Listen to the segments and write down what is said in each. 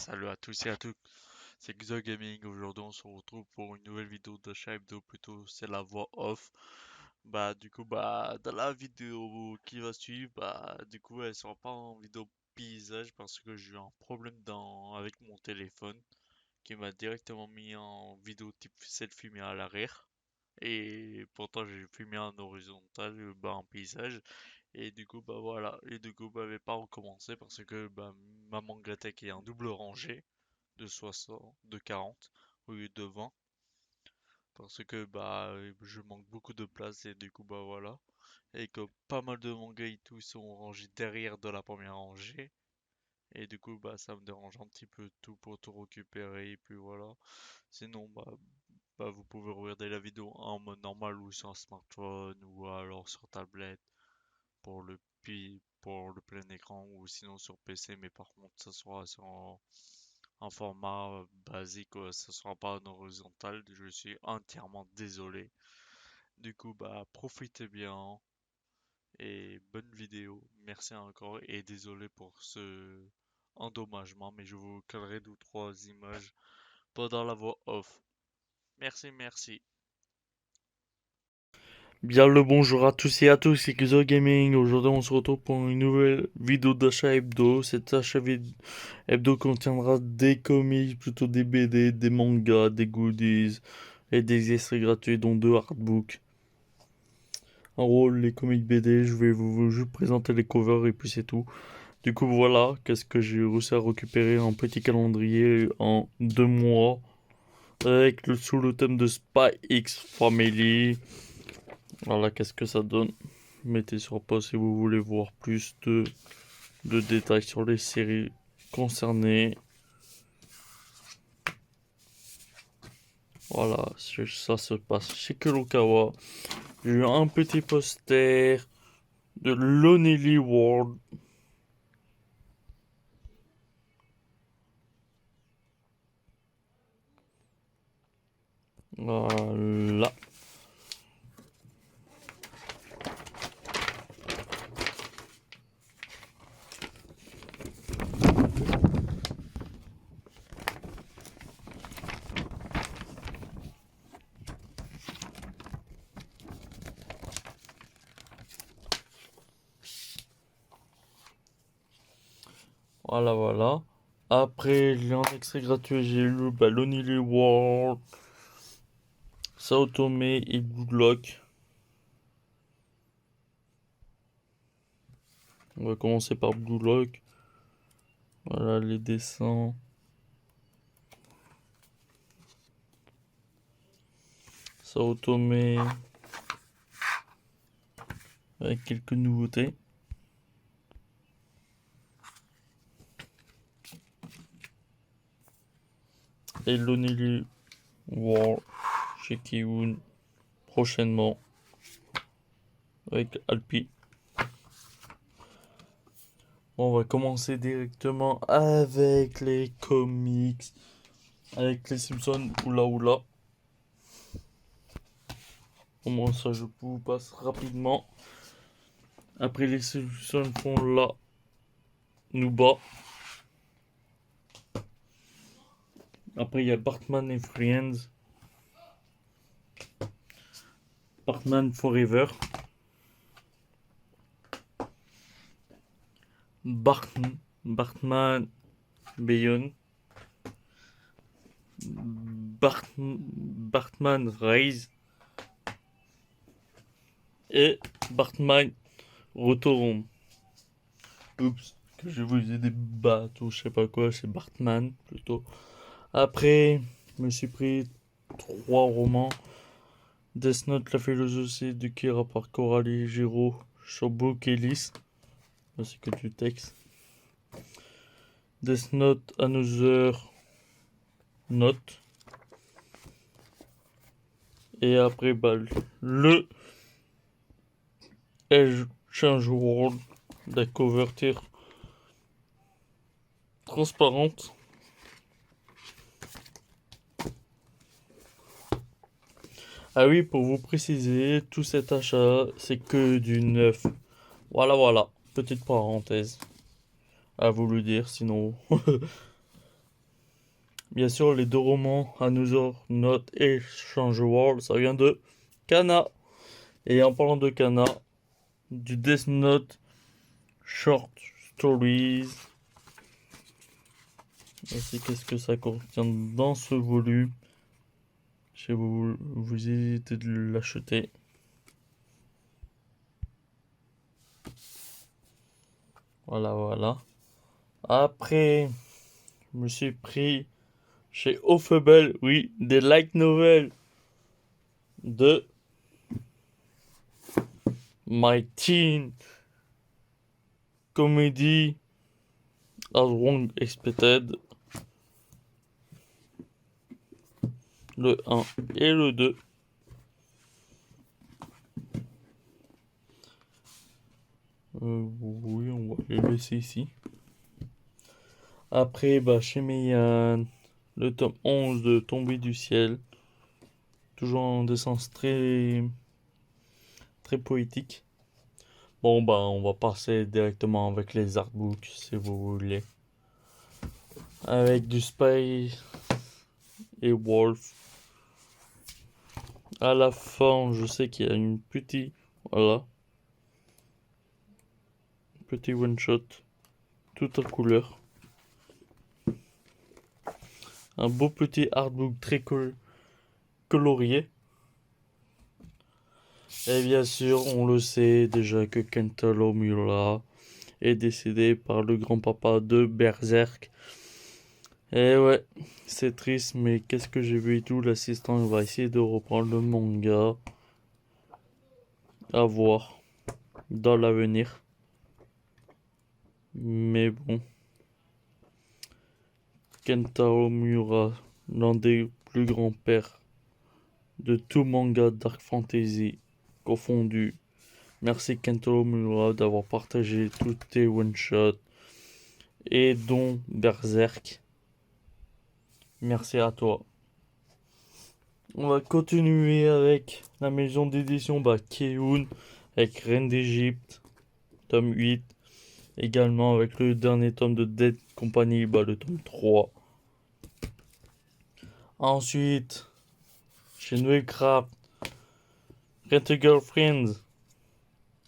Salut à tous et à toutes, c'est Xo Gaming. Aujourd'hui, on se retrouve pour une nouvelle vidéo d'achat hebdo, plutôt c'est la voix off. Dans la vidéo qui va suivre, elle sera pas en vidéo paysage parce que j'ai eu un problème avec mon téléphone qui m'a directement mis en vidéo type selfie mais à l'arrière. Et pourtant, j'ai filmé en horizontal, en paysage. Et voilà. Et je vais pas recommencer parce que ma Mangatech est en double rangée de 60, de 40 au lieu de 20 parce que je manque beaucoup de place et voilà, et que pas mal de mangas et tout sont rangés derrière de la première rangée et ça me dérange un petit peu tout pour tout récupérer et puis voilà. Sinon vous pouvez regarder la vidéo en mode normal ou sur un smartphone ou alors sur tablette pour pour le plein écran ou sinon sur PC, mais par contre ça sera sur un format basique, ça sera pas en horizontal. Je suis entièrement désolé. Profitez bien et bonne vidéo. Merci encore et désolé pour ce endommagement, mais je vous calerai deux trois images pendant la voix off. Merci, merci. Bien le bonjour à tous et à tous, c'est Kuzo Gaming. Aujourd'hui, on se retrouve pour une nouvelle vidéo d'achat hebdo. Cet hebdo contiendra des comics, plutôt des BD, des mangas, des goodies et des extraits gratuits, dont deux artbooks. En gros, les comics BD, je vais vous juste présenter les covers et puis c'est tout. Du coup, voilà, qu'est-ce que j'ai réussi à récupérer un petit calendrier en 2 mois avec sous le thème de Spy X Family. Voilà, qu'est-ce que ça donne. Mettez sur pause si vous voulez voir plus de détails sur les séries concernées. Voilà, ça se passe chez Kurokawa. J'ai eu un petit poster de Lonely World. Voilà. Voilà, voilà. Après, en extrait gratuit, j'ai lu Lonely World, Sao Tomé et Blue Lock. On va commencer par Blue Lock. Voilà les dessins. Sao Tomé avec quelques nouveautés. Et Lonely World chez Kiun prochainement avec Alpi. Bon, on va commencer directement avec les comics, avec les Simpsons, oula oula. Comment ça, je vous passe rapidement. Après les Simpsons font là, nous bas. Après il y a Bartman et Friends, Bartman Forever, Bartman Beyond, Bartman Rise et Bartman Retourne. Oups, que je vous ai des bateaux, je sais pas quoi, c'est Bartman plutôt. Après, je me suis pris 3 romans. Death Note, la philosophie de Kira par Coralie Giraud, Shobo Ellis. C'est que du texte. Death Note, Another Note. Et après, le Edge Change World, la couverture transparente. Ah oui, pour vous préciser, tout cet achat, c'est que du neuf. Voilà, voilà. Petite parenthèse. À vous le dire, sinon. bien sûr, les deux romans, Another Note et Change World, ça vient de Kana. Et en parlant de Kana, du Death Note Short Stories. Voici qu'est-ce que ça contient dans ce volume. Si vous hésitez de l'acheter. Voilà, voilà. Après, je me suis pris chez Aufebel, oui, des light novels de My Teen Comedy As Wrong Expected. Le 1 et le 2. Oui, on va les laisser ici. Après, bah, chez Meian, le tome 11 de Tombé du ciel. Toujours en dessin très, très poétique. Bon, bah, on va passer directement avec les artbooks, si vous voulez. Avec du Spy et Wolf. À la fin, je sais qu'il y a une petite, voilà, petit one shot, tout en couleur. Un beau petit artbook très colorié. Et bien sûr, on le sait déjà que Kentaro Miura est décédé par le grand-papa de Berserk. Et ouais, c'est triste, mais qu'est-ce que j'ai vu et tout, l'assistant va essayer de reprendre le manga. À voir dans l'avenir. Mais bon, Kentaro Miura, l'un des plus grands pères de tout manga Dark Fantasy confondu. Merci Kentaro Miura d'avoir partagé tous tes one-shots et dont Berserk. Merci à toi. On va continuer avec la maison d'édition Keun avec Reine d'Égypte, tome 8. Également avec le dernier tome de Dead Company, le tome 3. Ensuite, chez Noécraft, Rent a Girlfriend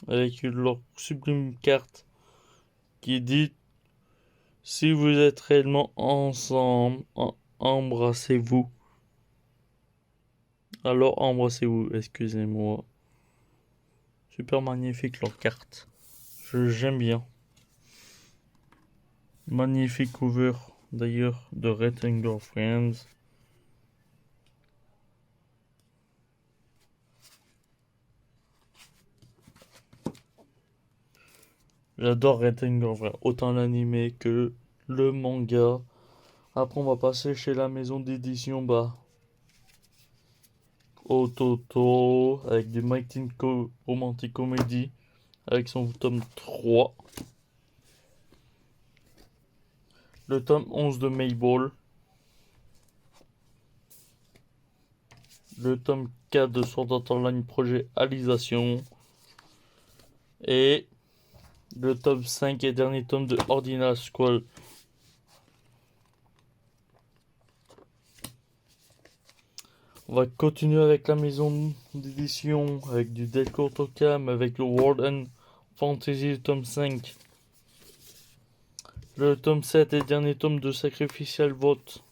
avec leur sublime carte qui dit: si vous êtes réellement ensemble, embrassez-vous. Alors embrassez-vous, excusez-moi. Super magnifique leur carte. J'aime bien. Magnifique cover d'ailleurs de Red Girlfriends. J'adore Red Girlfriends, autant l'anime que le manga. Après on va passer chez la maison d'édition Ototo avec du Mighty Romantic Comedy avec son tome 3. Le tome 11 de Mayball. Le tome 4 de Sword Art Online Projet Alisation. Et le tome 5 et dernier tome de Ordinal Squall. On va continuer avec la maison d'édition, avec du Delcourt Tokam, avec le World and Fantasy tome 5. Le tome 7 et dernier tome de Sacrificial Vote.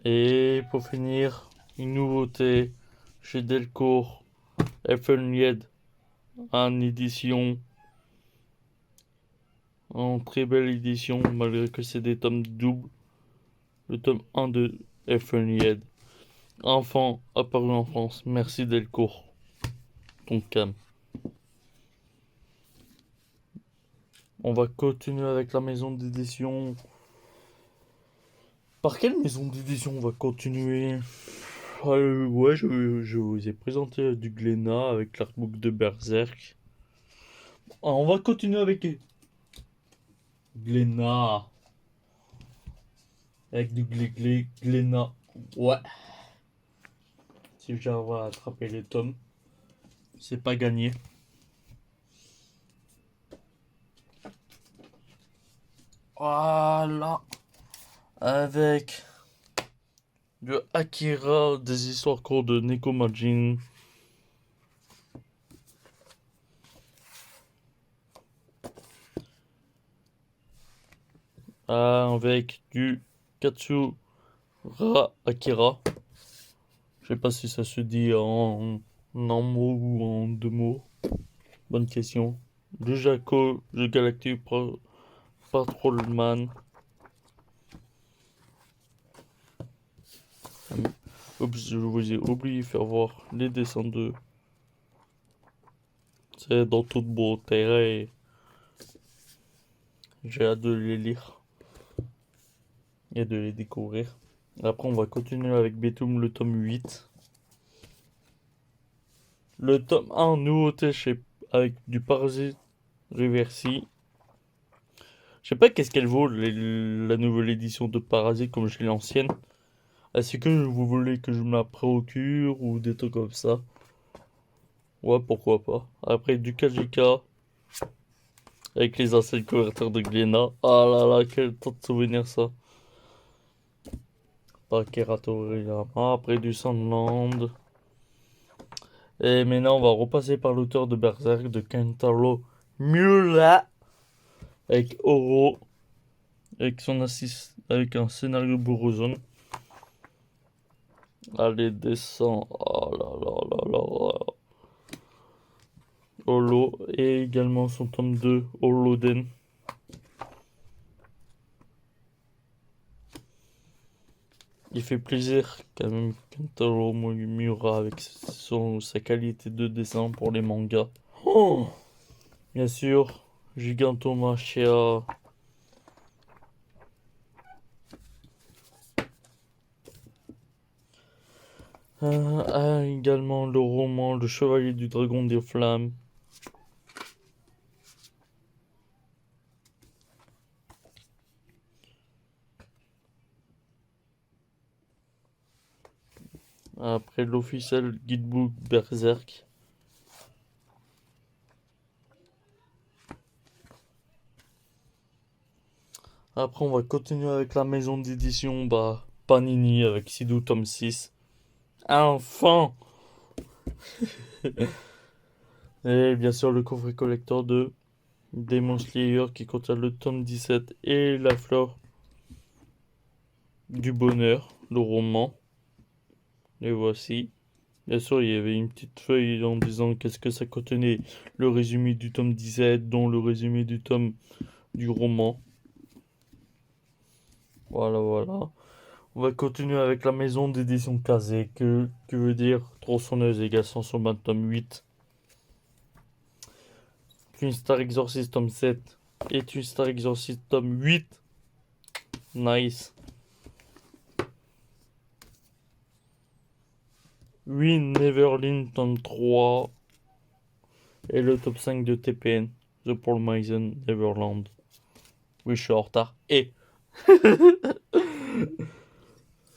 Et pour finir, une nouveauté chez Delcourt, Elfenlied en édition, en très belle édition, malgré que c'est des tomes doubles. Le tome 1 de Elfenlied. Enfant apparu en France. Merci Delcourt. Ton cam. On va continuer avec la maison d'édition. Par quelle maison d'édition on va continuer? Ouais, je vous ai présenté du Glénat avec l'artbook de Berserk. On va continuer avec Glénat. Avec du Glénat. Ouais. Si j'arrive à attraper les tomes, c'est pas gagné. Voilà. avec du Akira, des histoires courtes de Neko Majin. Avec du Katsura Akira. Je sais pas si ça se dit en un mot ou en deux mots. Bonne question. Du Jaco, du Galactic Patrolman. Oups, je vous ai oublié de faire voir les dessins de. C'est dans toute beauté et j'ai hâte de les lire et de les découvrir. Après, on va continuer avec Betum, le tome 8. Le tome 1, nouveauté avec du Parasite Reversi. Je sais pas qu'est-ce qu'elle vaut, la nouvelle édition de Parasite, comme je l'ai l'ancienne. Est-ce que vous voulez que je me la procure ou des trucs comme ça? Ouais, pourquoi pas. Après, du Kajika, avec les anciens couverteurs de Glénat. Ah là là, quel temps de souvenirs ça. Akira Toriyama, après du Sandland. Et maintenant, on va repasser par l'auteur de Berserk, de Kentaro Miura, avec Oro, avec son avec un scénario Buruzon. Allez, descends. Oh là là là là. Holo, et également son tome 2, Holoden. Il fait plaisir quand même Kentaro Miura avec sa qualité de dessin pour les mangas. Oh, bien sûr, Gigantomachia. Également le roman Le Chevalier du Dragon des Flammes. Après l'officiel guidebook Berserk. Après, on va continuer avec la maison d'édition Panini avec Sidou tome 6. Enfin! Et bien sûr, le coffret collector de Demon Slayer qui contient le tome 17 et la fleur du bonheur, le roman. Les voici. Bien sûr, il y avait une petite feuille en disant qu'est-ce que ça contenait. Le résumé du tome 17, dont le résumé du tome du roman. Voilà, voilà. On va continuer avec la maison d'édition Kazé, que veut dire tronçonneuse égale Sansoman tome 8. Twin Star Exorcist tome 7 et Twin Star Exorcist tome 8. Nice. Win Neverland tome 3 et le top 5 de TPN, The Promised Neverland. Oui, je suis en retard. Et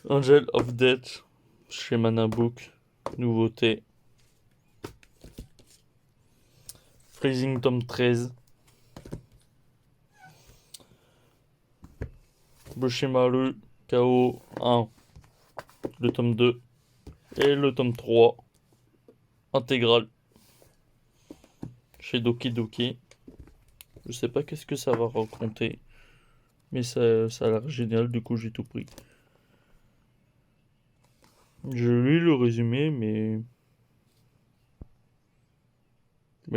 Angel of Death chez Manabook, nouveauté. Freezing tome 13. Bushimaru KO 1, le tome 2 et le tome 3 intégral chez Doki Doki. Je sais pas qu'est-ce que ça va raconter, mais ça a l'air génial, du coup j'ai tout pris. Je lis le résumé, mais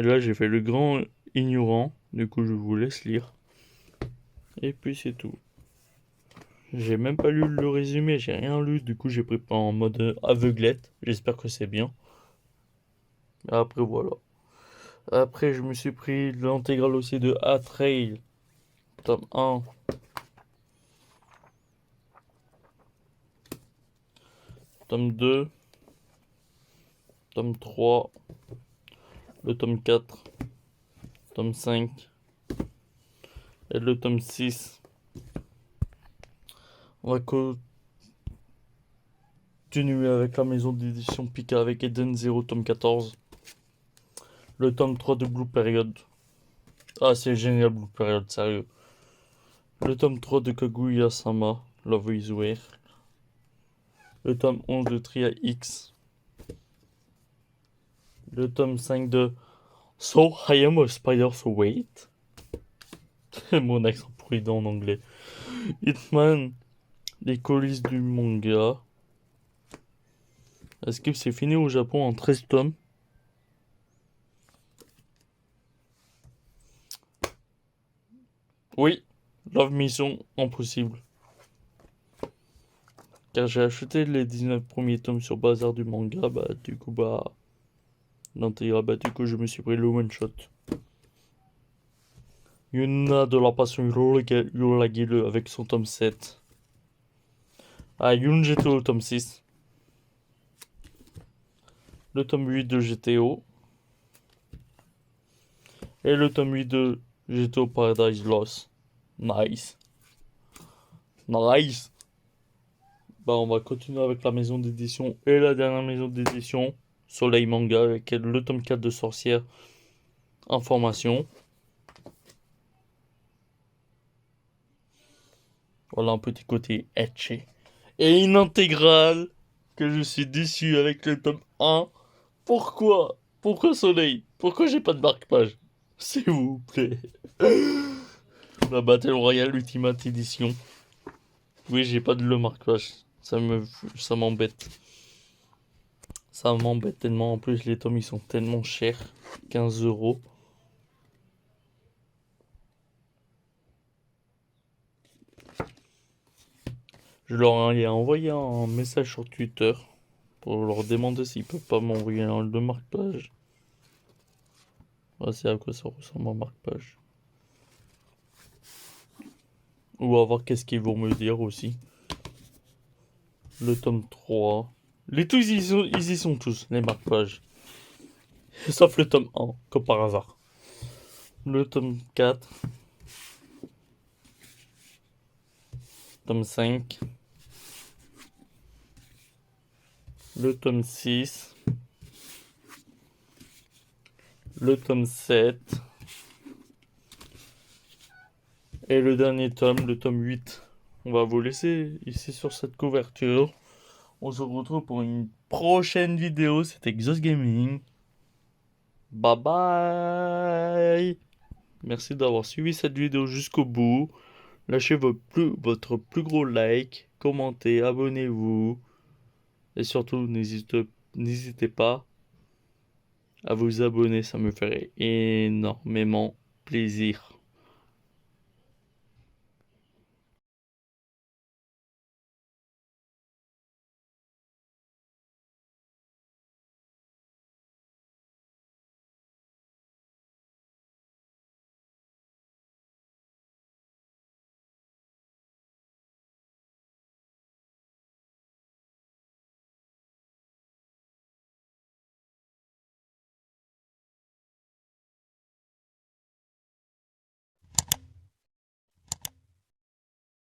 là j'ai fait le grand ignorant, du coup je vous laisse lire. Et puis c'est tout. J'ai même pas lu le résumé, j'ai rien lu, du coup j'ai pris en mode aveuglette. J'espère que c'est bien. Après voilà. Après je me suis pris l'intégrale aussi de A-Trail, tome 1. Tome 2. Tome 3. Le tome 4. Tome 5. Et le tome 6. On va continuer avec la maison d'édition Pika avec Eden Zero tome 14. Le tome 3 de Blue Period. Ah, c'est génial Blue Period, sérieux. Le tome 3 de Kaguya-sama. Love is Weird. Le tome 11 de Tria X. Le tome 5 de So I Am a Spider So Wait. Mon accent pourri en anglais. Hitman, les coulisses du manga. Est-ce que c'est fini au Japon en 13 tomes? Oui, Love Mission Impossible. Car j'ai acheté les 19 premiers tomes sur Bazar du manga, du coup je me suis pris le one shot. Yuna de la passion Yuragile avec son tome 7. Ah, Yun GTO tome 6. Le tome 8 de GTO. Et le tome 8 de GTO Paradise Lost. Nice. Nice. On va continuer avec la maison d'édition et la dernière maison d'édition, Soleil Manga, avec le tome 4 de Sorcière Information. Voilà un petit côté etché. Et une intégrale que je suis déçu avec le tome 1. Pourquoi? Pourquoi Soleil? Pourquoi j'ai pas de marque-page? S'il vous plaît. La Battle Royale Ultimate Edition. Oui, j'ai pas de le marque-page. Ça m'embête. Ça m'embête tellement. En plus, les tomes, ils sont tellement chers. 15 €. Je leur ai envoyé un message sur Twitter pour leur demander s'ils peuvent pas m'envoyer le marque-page. C'est à quoi ça ressemble un marque-page. Ou à voir qu'est-ce qu'ils vont me dire aussi. Le tome 3. Ils y sont tous, les marque-pages. Sauf le tome 1, comme par hasard. Le tome 4. Tome 5. Le tome 6. Le tome 7. Et le dernier tome, le tome 8. On va vous laisser ici sur cette couverture. On se retrouve pour une prochaine vidéo. C'était Exos Gaming. Bye bye. Merci d'avoir suivi cette vidéo jusqu'au bout. Lâchez votre plus gros like, commentez, abonnez-vous. Et surtout, n'hésitez pas à vous abonner, ça me ferait énormément plaisir.